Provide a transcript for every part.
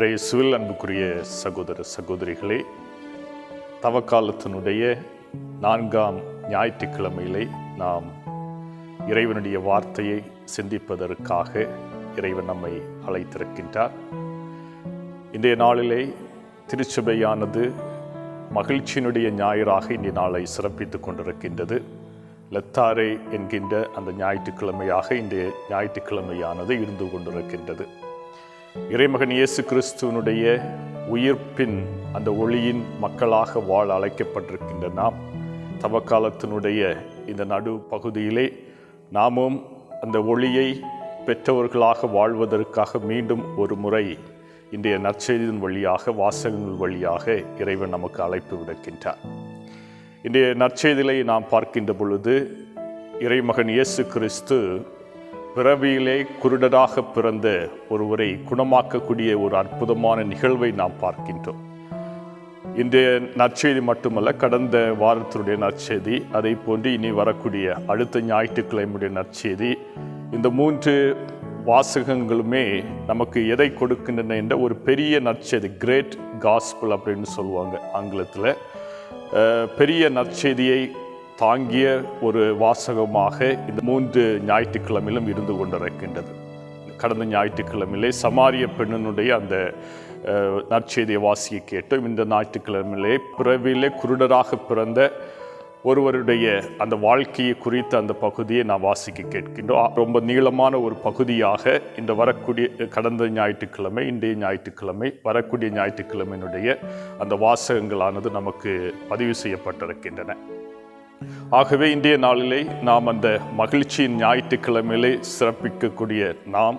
இயேசுவில் அன்புக்குரிய சகோதர சகோதரிகளே, தவக்காலத்தினுடைய 4ஆம் ஞாயிற்றுக்கிழமையிலே நாம் இறைவனுடைய வார்த்தையை சிந்திப்பதற்காக இறைவன் நம்மை அழைத்திருக்கின்றார். இன்றைய நாளிலே திருச்சபையானது மகிழ்ச்சியினுடைய ஞாயிறாக இன்றைய நாளை சிறப்பித்துக் கொண்டிருக்கின்றது. லத்தாரே என்கின்ற அந்த ஞாயிற்றுக்கிழமையாக இன்றைய ஞாயிற்றுக்கிழமையானது இருந்து கொண்டிருக்கின்றது. இறைமகன் இயேசு கிறிஸ்துவனுடைய உயிர்ப்பின் அந்த ஒளியின் மக்களாக வாழ அழைக்கப்பட்டிருக்கின்ற நாம் தவக்காலத்தினுடைய இந்த நடு பகுதியிலே நாமும் அந்த ஒளியை பெற்றவர்களாக வாழ்வதற்காக மீண்டும் ஒரு முறை இன்றைய நற்செய்தியின் வழியாக, வாசகங்கள் வழியாக இறைவன் நமக்கு அழைப்பு விடுக்கின்றார். இன்றைய நற்செய்தியை நாம் பார்க்கின்ற பொழுது இறைமகன் இயேசு கிறிஸ்து பிறவியிலே குருடராக பிறந்த ஒருவரை குணமாக்கக்கூடிய ஒரு அற்புதமான நிகழ்வை நாம் பார்க்கின்றோம். இன்றைய நற்செய்தி மட்டுமல்ல, கடந்த வாரத்தினுடைய நற்செய்தி, அதை போன்று இனி வரக்கூடிய அடுத்த ஞாயிற்றுக்கிழமையுடைய நற்செய்தி, இந்த 3 வாசகங்களுமே நமக்கு எதை கொடுக்கின்றன என்ற ஒரு பெரிய நற்செய்தி, கிரேட் காஸ்பல் அப்படின்னு சொல்லுவாங்க ஆங்கிலத்தில். பெரிய நற்செய்தியை தாங்கிய ஒரு வாசகமாக இந்த 3 ஞாயிற்றுக்கிழமையிலும் இருந்து கொண்டிருக்கின்றது. கடந்த ஞாயிற்றுக்கிழமையிலே சமாரிய பெண்ணினுடைய அந்த நற்செய்தியை வாசிக்க கேட்டோம். இந்த ஞாயிற்றுக்கிழமையிலே பிறவிலே குருடராக பிறந்த ஒருவருடைய அந்த வாழ்க்கையை குறித்த அந்த பகுதியை நான் வாசிக்க கேட்கின்றோம். ரொம்ப நீளமான ஒரு பகுதியாக இந்த வரக்கூடிய கடந்த ஞாயிற்றுக்கிழமை, இன்றைய ஞாயிற்றுக்கிழமை, வரக்கூடிய ஞாயிற்றுக்கிழமையினுடைய அந்த வாசகங்களானது நமக்கு பதிவு செய்யப்பட்டிருக்கின்றன. ஆகவே இன்றைய நாளிலே நாம் அந்த மகிழ்ச்சியின் ஞாயிற்றுக்கிழமையிலே சிறப்பிக்கக்கூடிய நாம்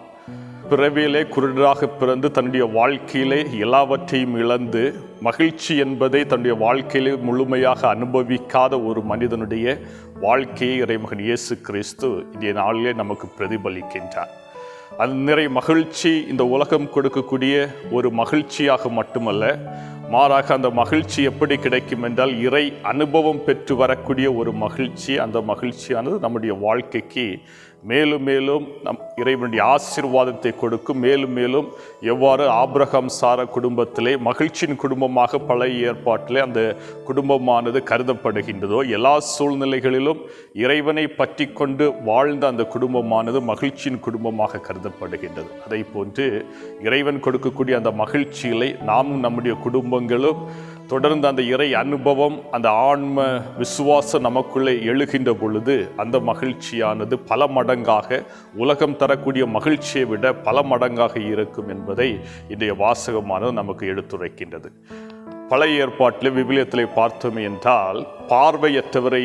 பிறவியிலே குருடராக பிறந்து தன்னுடைய வாழ்க்கையிலே எல்லாவற்றையும் இழந்து மகிழ்ச்சி என்பதை தன்னுடைய வாழ்க்கையிலே முழுமையாக அனுபவிக்காத ஒரு மனிதனுடைய வாழ்க்கையை இறைமகன் இயேசு கிறிஸ்து இன்றைய நாளிலே நமக்கு பிரதிபலிக்கின்றார். அது நிறை மகிழ்ச்சி இந்த உலகம் கொடுக்கக்கூடிய ஒரு மகிழ்ச்சியாக மட்டுமல்ல, மாறாக அந்த மகிழ்ச்சி எப்படி கிடைக்கும் என்றால் இறை அனுபவம் பெற்று வரக்கூடிய ஒரு மகிழ்ச்சி. அந்த மகிழ்ச்சியானது நம்முடைய வாழ்க்கைக்கு மேலும் மேலும் இறைவனுடைய ஆசீர்வாதத்தை கொடுக்கும். மேலும் மேலும் எவ்வாறு ஆபிரகாம் சாரா குடும்பத்திலே மகிழ்ச்சியின் குடும்பமாக பழைய ஏற்பாட்டிலே அந்த குடும்பமானது கருதப்படுகின்றதோ, எல்லா சூழ்நிலைகளிலும் இறைவனை பற்றி கொண்டு வாழ்ந்த அந்த குடும்பமானது மகிழ்ச்சியின் குடும்பமாக கருதப்படுகின்றது. அதை போன்று இறைவன் கொடுக்கக்கூடிய அந்த மகிழ்ச்சிகளை நாமும் நம்முடைய குடும்பங்களும் தொடர்ந்து அந்த இறை அனுபவம், அந்த ஆன்ம விசுவாசம் நமக்குள்ளே எழுகின்ற பொழுது அந்த மகிழ்ச்சியானது பல மடங்காக, உலகம் தரக்கூடிய மகிழ்ச்சியை விட பல மடங்காக இருக்கும் என்பதை இன்றைய வாசகமானது நமக்கு எடுத்துரைக்கின்றது. பழைய ஏற்பாட்டிலே விவிலியத்திலே பார்த்தோம் என்றால் பார்வையற்றவரை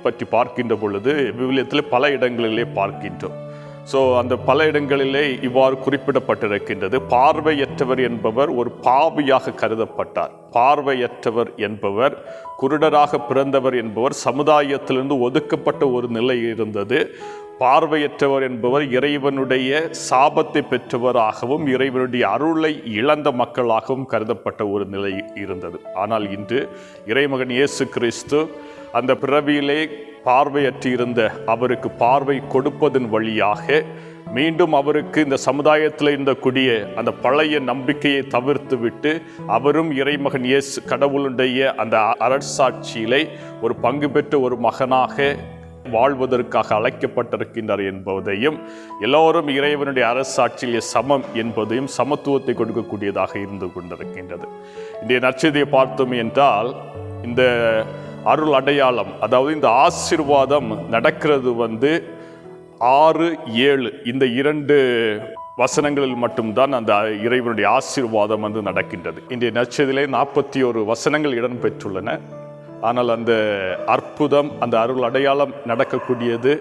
பற்றி பார்க்கின்ற பொழுது விவிலியத்திலே பல இடங்களிலே பார்க்கின்றோம். அந்த பல இடங்களிலே இவ்வாறு குறிப்பிடப்பட்டிருக்கின்றது. பார்வையற்றவர் என்பவர் ஒரு பாவியாக கருதப்பட்டார். பார்வையற்றவர் என்பவர், குருடராக பிறந்தவர் என்பவர் சமுதாயத்திலிருந்து ஒதுக்கப்பட்ட ஒரு நிலை இருந்தது. பார்வையற்றவர் என்பவர் இறைவனுடைய சாபத்தை பெற்றவராகவும் இறைவனுடைய அருளை இழந்த மக்களாகவும் கருதப்பட்ட ஒரு நிலை இருந்தது. ஆனால் இன்று இறைமகன் இயேசு கிறிஸ்து அந்த பிறவியிலே பார்வையற்றிருந்த அவருக்கு பார்வை கொடுப்பதன் வழியாக மீண்டும் அவருக்கு இந்த சமுதாயத்தில் இருந்தக்கூடிய அந்த பழைய நம்பிக்கையை தவிர்த்து விட்டு அவரும் இறைமகன் இயேசு கடவுளுடைய அந்த அரசாட்சியிலே ஒரு பங்கு பெற்ற ஒரு மகனாக வாழ்வதற்காக அழைக்கப்பட்டிருக்கின்றார் என்பதையும், எல்லோரும் இறைவனுடைய அரசாட்சியிலே சமம் என்பதையும், சமத்துவத்தை கொடுக்கக்கூடியதாக இருந்து கொண்டிருக்கின்றது. இன்றைய நற்செய்தியை பார்த்தோம் என்றால் இந்த அருள் அடையாளம், அதாவது இந்த ஆசீர்வாதம் நடக்கிறது 6, 7 இந்த 2 வசனங்களில் மட்டும்தான் அந்த இறைவனுடைய ஆசீர்வாதம் நடக்கின்றது. இன்றைய நற்செய்தியிலே 41 வசனங்கள் இடம் பெற்றுள்ளன. ஆனால் அந்த அற்புதம், அந்த அருள் அடையாளம் நடக்கக்கூடியது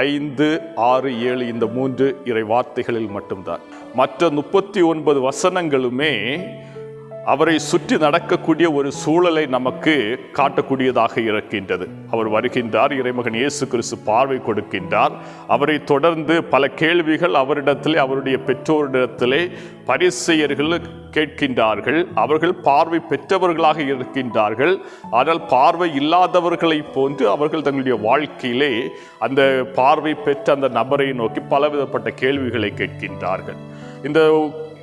5, 6, 7 இந்த 3 இறை வார்த்தைகளில் மட்டும்தான். மற்ற 39 வசனங்களுமே அவரை சுற்றி நடக்கக்கூடிய ஒரு சூழலை நமக்கு காட்டக்கூடியதாக இருக்கின்றது. அவர் வருகின்றார், இறைமகன் இயேசு கிறிஸ்து பார்வை கொடுக்கின்றார். அவரை தொடர்ந்து பல கேள்விகள் அவரிடத்திலே, அவருடைய பெற்றோரிடத்திலே பரிசேயர்கள் கேட்கின்றார்கள். அவர்கள் பார்வை பெற்றவர்களாக இருக்கின்றார்கள். ஆனால் பார்வை இல்லாதவர்களை போன்று அவர்கள் தங்களுடைய வாழ்க்கையிலே அந்த பார்வை பெற்ற அந்த நபரை நோக்கி பலவிதப்பட்ட கேள்விகளை கேட்கின்றார்கள். இந்த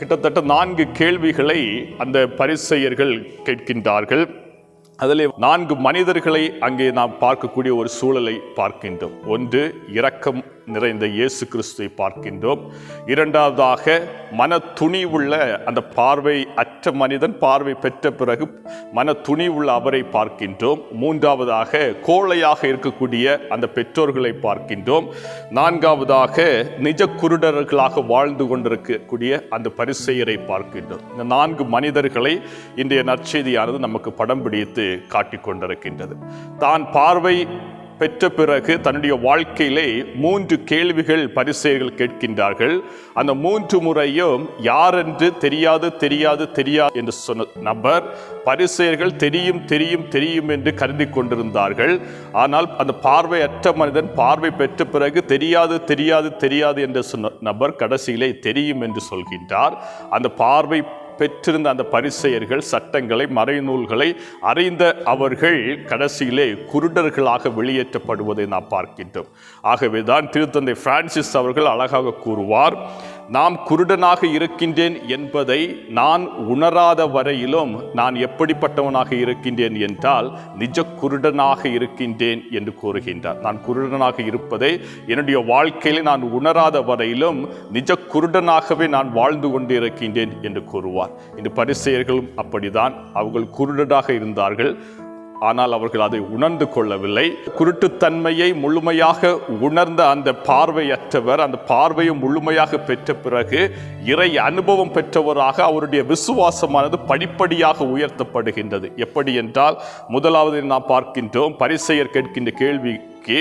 கிட்டத்தட்ட 4 கேள்விகளை அந்த பரிசேயர்கள் கேட்கின்றார்கள். அதில் 4 மனிதர்களை அங்கே நாம் பார்க்கக்கூடிய ஒரு சூழலை பார்க்கின்றோம். ஒன்று, இரக்கம் நிறைந்த இயேசு கிறிஸ்துவை பார்க்கின்றோம். இரண்டாவதாக, மன துணிவுள்ள அந்த பார்வை அற்ற மனிதன் பார்வை பெற்ற பிறகு மன துணிவுள்ள அவரை பார்க்கின்றோம். மூன்றாவதாக, கோழையாக இருக்கக்கூடிய அந்த பெற்றோர்களை பார்க்கின்றோம். நான்காவதாக, நிஜ குருடர்களாக வாழ்ந்து கொண்டிருக்கக்கூடிய அந்த பரிசேயரை பார்க்கின்றோம். இந்த 4 மனிதர்களை இன்றைய நற்செய்தியானது நமக்கு படம் பிடித்து காட்டிக் கொண்டிருக்கின்றது. தான் பார்வை பெற்ற பிறகு தன்னுடைய வாழ்க்கையிலே 3 கேள்விகள் பரிசேயர்கள் கேட்கின்றார்கள். அந்த 3 முறையும் யாரென்று தெரியாது என்று சொன்ன நபர் பரிசேயர்கள் தெரியும் என்று கருதி கொண்டிருந்தார்கள். ஆனால் அந்த பார்வையற்ற மனிதன் பார்வை பெற்ற பிறகு தெரியாது என்று சொன்ன நபர் கடைசியிலே தெரியும் என்று சொல்கின்றார். அந்த பார்வை பெற்றிருந்த அந்த பரிசேயர்கள் சட்டங்களை மறைநூல்களை அறிந்த அவர்கள் கடைசியிலே குருடர்களாக வெளியேற்றப்படுவதை நாம் பார்க்கின்றோம். ஆகவேதான் திருத்தந்தை பிரான்சிஸ் அவர்கள் அழகாக கூறுவார், நாம் குருடனாக இருக்கின்றேன் என்பதை நான் உணராத வரையிலும் நான் எப்படிப்பட்டவனாக இருக்கின்றேன் என்றால் நிஜ குருடனாக இருக்கின்றேன் என்று கூறுகின்றார். நான் குருடனாக இருப்பதை என்னுடைய வாழ்க்கையில் நான் உணராத வரையிலும் நிஜ குருடனாகவே நான் வாழ்ந்து கொண்டு இருக்கின்றேன் என்று கூறுவார். இந்த பரிசேயர்களும் அப்படிதான். அவர்கள் குருடராக இருந்தார்கள். ஆனால் அவர்கள் அதை உணர்ந்து கொள்ளவில்லை. குருட்டுத்தன்மையை முழுமையாக உணர்ந்த அந்த பார்வையற்றவர் அந்த பார்வையை முழுமையாக பெற்ற பிறகு இறை அனுபவம் பெற்றவராக அவருடைய விசுவாசமானது படிப்படியாக உயர்த்தப்படுகின்றது. எப்படி என்றால், முதலாவது நாம் பார்க்கின்றோம், பரிசேயர் கேட்கின்ற கேள்விக்கு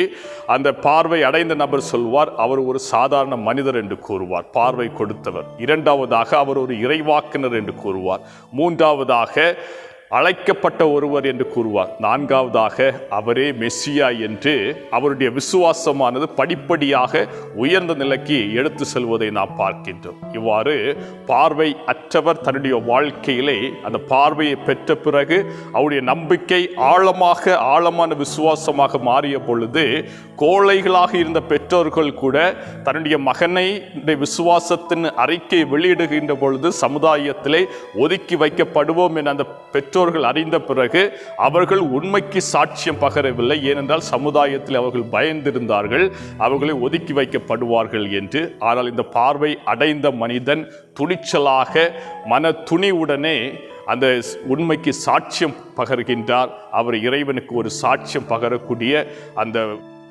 அந்த பார்வை அடைந்த நபர் சொல்வார், அவர் ஒரு சாதாரண மனிதர் என்று கூறுவார், பார்வை கொடுத்தவர். இரண்டாவதாக, அவர் ஒரு இறைவாக்கினர் என்று கூறுவார். மூன்றாவதாக, அழைக்கப்பட்ட ஒருவர் என்று கூறுவார். நான்காவதாக, அவரே மெஸ்ஸியா என்று அவருடைய விசுவாசமானது படிப்படியாக உயர்ந்த நிலைக்கு எடுத்து செல்வதை நாம் பார்க்கின்றோம். இவ்வாறு பார்வை அற்றவர் தன்னுடைய வாழ்க்கையிலே அந்த பார்வையை பெற்ற பிறகு அவருடைய நம்பிக்கை ஆழமான விசுவாசமாக மாறிய பொழுது கோழைகளாக இருந்த பெற்றோர்கள் கூட தன்னுடைய மகனை விசுவாசத்தின் அறிக்கை வெளியிடுகின்ற பொழுது சமுதாயத்திலே ஒதுக்கி வைக்கப்படுவோம் என அந்த பெற்றோர்கள் அறிந்த பிறகு அவர்கள் உண்மைக்கு சாட்சியம் பகரவில்லை. ஏனென்றால் சமுதாயத்தில் அவர்கள் பயந்திருந்தார்கள், அவர்களை ஒதுக்கி வைக்கப்படுவார்கள் என்று. ஆனால் இந்த பார்வை அடைந்த மனிதன் துணிச்சலாக மன துணிவுடனே அந்த உண்மைக்கு சாட்சியம் பகர்கின்றார். அவர் இறைவனுக்கு ஒரு சாட்சியம் பகரக்கூடிய அந்த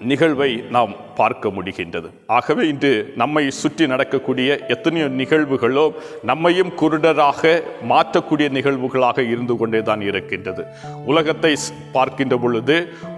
நிகழ்வை நாம் பார்க்க முடிகின்றது. ஆகவே இன்று நம்மை சுற்றி நடக்கக்கூடிய எத்தனையோ நிகழ்வுகளோ நம்மையும் குருடராக மாற்றக்கூடிய நிகழ்வுகளாக இருந்து கொண்டே தான் இருக்கின்றது. உலகத்தை பார்க்கின்ற பொழுது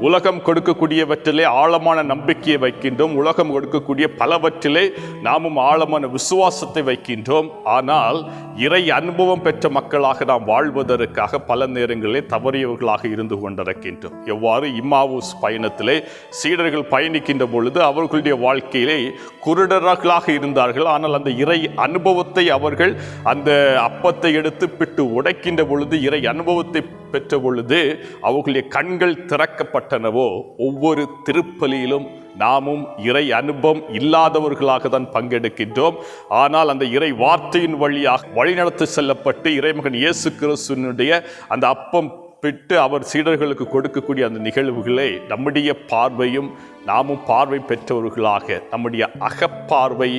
உலகம் கொடுக்கக்கூடியவற்றிலே ஆழமான நம்பிக்கையை வைக்கின்றோம். உலகம் கொடுக்கக்கூடிய பலவற்றிலே நாமும் ஆழமான விசுவாசத்தை வைக்கின்றோம். ஆனால் இறை அனுபவம் பெற்ற மக்களாக நாம் வாழ்வதற்காக பல நேரங்களிலே தவறியவர்களாக இருந்து கொண்டிருக்கின்றோம். எவ்வாறு இம்மாவுஸ் பயணத்திலே சீடர்கள் பயணிக்கின்ற பொழுது அவர்களுடைய வாழ்க்கையிலே குருடர்களாக இருந்தார்கள். ஆனால் அந்த இறை அனுபவத்தை அவர்கள் அந்த அப்பத்தை எடுத்து பிட்டு உடைக்கின்ற பொழுது, இறை அனுபவத்தை பெற்ற பொழுது அவர்களுடைய கண்கள் திறக்கப்பட்டனவோ. ஒவ்வொரு திருப்பலியிலும் நாமும் இறை அனுபவம் இல்லாதவர்களாக தான் பங்கெடுக்கின்றோம். ஆனால் அந்த இறை வார்த்தையின் வழியாக வழிநடத்தி செல்லப்பட்டு இறைமகன் இயேசு கிறிஸ்துவினுடைய அந்த அப்பம் பிட்டு அவர் சீடர்களுக்கு கொடுக்கக்கூடிய அந்த நிகழ்வுகளை நம்முடைய பார்வையும் நாமும் பார்வை பெற்றவர்களாக, நம்முடைய அகப்பார்வை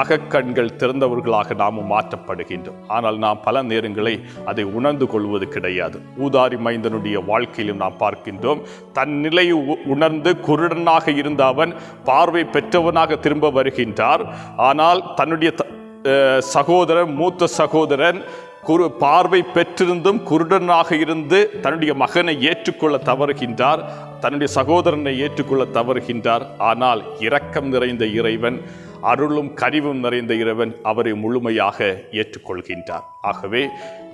அகக்கண்கள் திறந்தவர்களாக நாமும் மாற்றப்படுகின்றோம். ஆனால் நாம் பல நேரங்களை அதை உணர்ந்து கொள்வது கிடையாது. ஊதாரி மைந்தனுடைய வாழ்க்கையிலும் நாம் பார்க்கின்றோம். தன் நிலையை உணர்ந்து குருடனாக இருந்த அவன் பார்வை பெற்றவனாக திரும்ப வருகின்றார். ஆனால் தன்னுடைய சகோதரன், மூத்த சகோதரன் பார்வை பெற்றிருந்தும் குருடனாக இருந்து தன்னுடைய மகனை ஏற்றுக்கொள்ள தவறுகின்றார், தன்னுடைய சகோதரனை ஏற்றுக்கொள்ள தவறுகின்றார். ஆனால் இரக்கம் நிறைந்த இறைவன், அருளும் கனிவும் நிறைந்த இறைவன் அவரை முழுமையாக ஏற்றுக்கொள்கின்றார். ஆகவே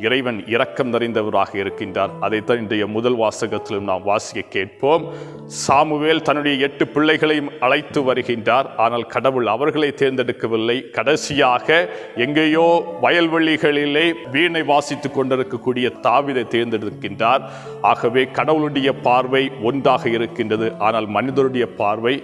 இறைவன் இரக்கம் நிறைந்தவராக இருக்கின்றார். அதைத்தான் இன்றைய முதல் வாசகத்திலும் நாம் வாசிக்க கேட்போம். சாமுவேல் தன்னுடைய 8 பிள்ளைகளையும் அழைத்து வருகின்றார். ஆனால் கடவுள் அவர்களை தேர்ந்தெடுக்கவில்லை. கடைசியாக எங்கேயோ வயல்வெளிகளிலே வீணை வாசித்துக் கொண்டிருக்கக்கூடிய தாவீதை தேர்ந்தெடுக்கின்றார். ஆகவே கடவுளுடைய பார்வை ஒன்றாக இருக்கின்றது. ஆனால் மனிதருடைய பார்வை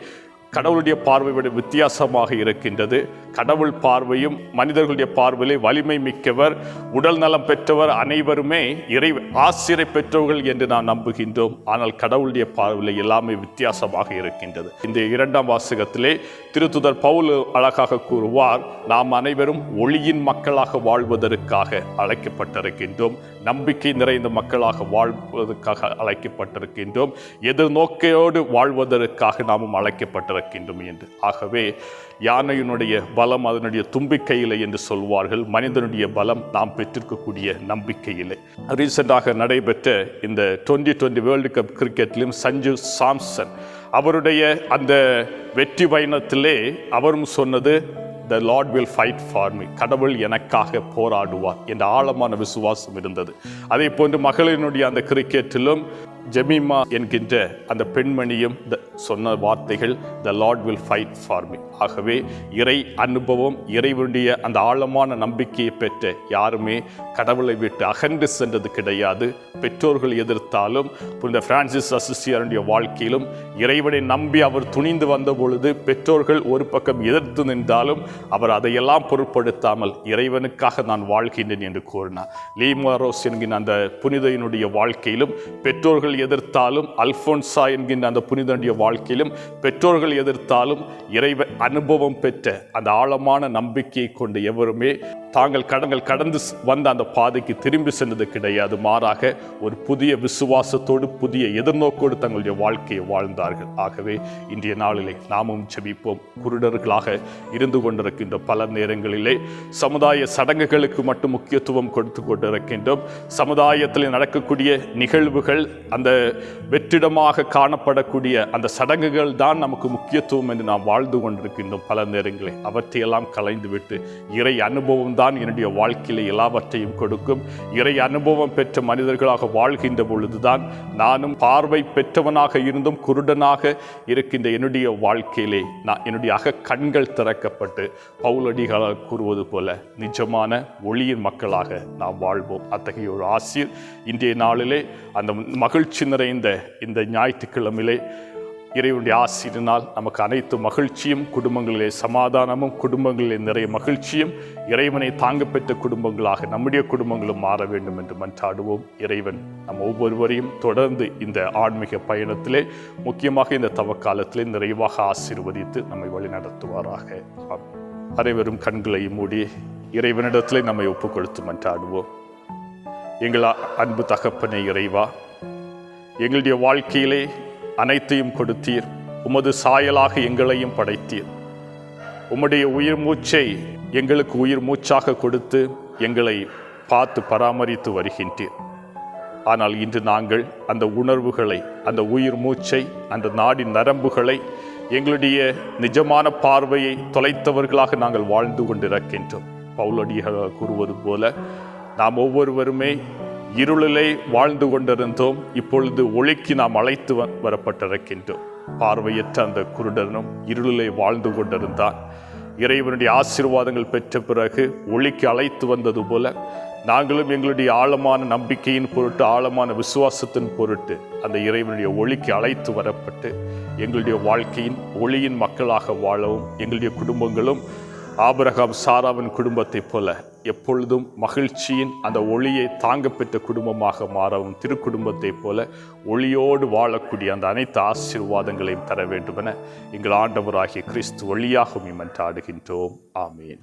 கடவுளுடைய பார்வை விட வித்தியாசமாக இருக்கின்றது. கடவுள் பார்வையும் மனிதர்களுடைய பார்வையிலே வலிமை மிக்கவர், உடல் நலம் பெற்றவர் அனைவருமே இறை ஆசிரை பெற்றவர்கள் என்று நாம் நம்புகின்றோம். ஆனால் கடவுளுடைய பார்வையிலே எல்லாமே வித்தியாசமாக இருக்கின்றது. இந்த 2ஆம் வாசகத்திலே திருத்துதர் பவுல் அழகாக கூறுவார், நாம் அனைவரும் ஒளியின் மக்களாக வாழ்வதற்காக அழைக்கப்பட்டிருக்கின்றோம், நம்பிக்கை நிறைந்த மக்களாக வாழ்வதற்காக அழைக்கப்பட்டிருக்கின்றோம், எதிர்நோக்கையோடு வாழ்வதற்காக நாமும் அழைக்கப்பட்டிருக்கின்றோம் என்று. ஆகவே யானையினுடைய பலம் அதனுடைய தும்பிக்கையிலே என்று சொல்வார்கள், மனிதனுடைய பலம் நாம் பெற்றிருக்கக்கூடிய நம்பிக்கையிலே. ரீசெண்டாக நடைபெற்ற இந்த 2020 வேர்ல்டு கப் கிரிக்கெட்லையும் சஞ்சு சாம்சன் அவருடைய அந்த வெற்றி பயணத்திலே அவரும் சொன்னது, The Lord will fight for me, கடவுள் எனக்காக போராடுவார் என்ற ஆழமான விசுவாசம் இருந்தது. அதே போன்று மகளினுடைய அந்த கிரிக்கெட்டிலும் ஜெமிமா என்கின்ற அந்த பெண்மணியும் சொன்ன வார்த்தைகள், The Lord will fight for me. ஆகவே இறை அனுபவம், இறைவனுடைய அந்த ஆழமான நம்பிக்கையை பெற்ற யாருமே கடவுளை விட்டு அகன்று சென்றது கிடையாது. பெற்றோர்கள் எதிர்த்தாலும், புனித பிரான்சிஸ் அசிசியாருடைய வாழ்க்கையிலும் இறைவனை நம்பி அவர் துணிந்து வந்த பொழுது பெற்றோர்கள் ஒரு பக்கம் எதிர்த்து நின்றாலும் அவர் அதையெல்லாம் பொருட்படுத்தாமல் இறைவனுக்காக நான் வாழ்கின்றேன் என்று கூறினார். லீமாரோஸ் என்கின்ற அந்த புனிதையினுடைய வாழ்க்கையிலும் பெற்றோர்கள் எதிர்த்தாலும், அல்போன்சா என்கின்ற அந்த புனிதனுடைய வாழ்க்கையிலும் பெற்றோர்கள் எதிர்த்தாலும் இறைவன் அனுபவம் பெற்ற அந்த ஆழமான நம்பிக்கையை கொண்டு எவருமே தாங்கள் கடந்து வந்த அந்த பாதைக்கு திரும்பி சென்றது கிடையாது. மாறாக ஒரு புதிய விசுவாசத்தோடு, புதிய எதிர்நோக்கோடு தங்களுடைய வாழ்க்கையை வாழ்ந்தார்கள். ஆகவே இன்றைய நாளிலே நாமும் ஜெபிப்போம். குருடர்களாக இருந்து கொண்டிருக்கின்ற பல நேரங்களிலே சமுதாய சடங்குகளுக்கு மட்டும் முக்கியத்துவம் கொடுத்து கொண்டிருக்கின்றோம். சமுதாயத்தில் நடக்கக்கூடிய நிகழ்வுகள், அந்த வெற்றிடமாக காணப்படக்கூடிய அந்த சடங்குகள் தான் நமக்கு முக்கியத்துவம் என்று நாம் வாழ்ந்து கொண்டிருக்கின்றோம். பல நேரங்களில் அவற்றையெல்லாம் கலைந்துவிட்டு இறை அனுபவம் தான் என்னுடைய வாழ்க்கையிலே எல்லாவற்றையும் கொடுக்கும். இறை அனுபவம் பெற்ற மனிதர்களாக வாழ்கின்ற பொழுதுதான் நானும் பார்வை பெற்றவனாக இருந்தும் குருடனாக இருக்கின்ற என்னுடைய வாழ்க்கையிலே என்னுடைய கண்கள் திறக்கப்பட்டு பவுலடிகளால் கூறுவது போல நிஜமான ஒளியின் மக்களாக நாம் வாழ்வோம். அத்தகைய ஒரு ஆசீர் இன்றைய நாளிலே அந்த மகிழ்ச்சி நிறைந்த இந்த ஞாயிற்றுக்கிழமையிலே இறைவனுடைய ஆசீரினால் நமக்கு அனைத்து மகிழ்ச்சியும், குடும்பங்களிலே சமாதானமும், குடும்பங்களிலே நிறைய மகிழ்ச்சியும், இறைவனை தாங்க பெற்ற குடும்பங்களாக நம்முடைய குடும்பங்களும் மாற வேண்டும் என்று மன்றாடுவோம். இறைவன் நம் ஒவ்வொருவரையும் தொடர்ந்து இந்த ஆன்மீக பயணத்திலே, முக்கியமாக இந்த தவக்காலத்திலே நிறைவாக ஆசீர்வதித்து நம்மை வழிநடத்துவாராக. அனைவரும் கண்களை மூடி இறைவனிடத்திலே நம்மை ஒப்புக் கொடுத்து மன்றாடுவோம். எங்கள் அன்பு தகப்பனே இறைவா, எங்களுடைய வாழ்க்கையிலே அனைத்தையும் கொடுத்தீர். உமது சாயலாக எங்களையும் படைத்தீர். உம்முடைய உயிர் மூச்சை எங்களுக்கு உயிர் மூச்சாக கொடுத்து எங்களை பார்த்து பராமரித்து வருகின்றீர். ஆனால் இன்று நாங்கள் அந்த உணர்வுகளை, அந்த உயிர் மூச்சை, அந்த நாடி நரம்புகளை, எங்களுடைய நிஜமான பார்வையை தொலைத்தவர்களாக நாங்கள் வாழ்ந்து கொண்டிருக்கின்றோம். பவுலடிகளார் கூறுவது போல நாம் ஒவ்வொருவருமே இருளிலே வாழ்ந்து கொண்டிருந்தோம், இப்பொழுது ஒளிக்கு நாம் அழைத்து வரப்பட்டிருக்கின்றோம். பார்வையற்ற அந்த குருடனும் இருளிலே வாழ்ந்து கொண்டிருந்தான். இறைவனுடைய ஆசீர்வாதங்கள் பெற்ற பிறகு ஒளிக்கு அழைத்து வந்தது போல நாங்களும் எங்களுடைய ஆழமான நம்பிக்கையின் பொருட்டு, ஆழமான விசுவாசத்தின் பொருட்டு அந்த இறைவனுடைய ஒளிக்கு அழைத்து வரப்பட்டு எங்களுடைய வாழ்க்கையின் ஒளியின் மக்களாக வாழவும், எங்களுடைய குடும்பங்களும் ஆபிரகாம் சாராவின் குடும்பத்தைப் போல எப்பொழுதும் மகிழ்ச்சியின் அந்த ஒளியை தாங்க பெற்ற குடும்பமாக மாறவும், திருக்குடும்பத்தைப் போல ஒளியோடு வாழக்கூடிய அந்த அனைத்து ஆசீர்வாதங்களையும் தர வேண்டுமென எங்கள் ஆண்டவராகிய கிறிஸ்து வழியாக மன்றாடுகின்றோம். ஆமேன்.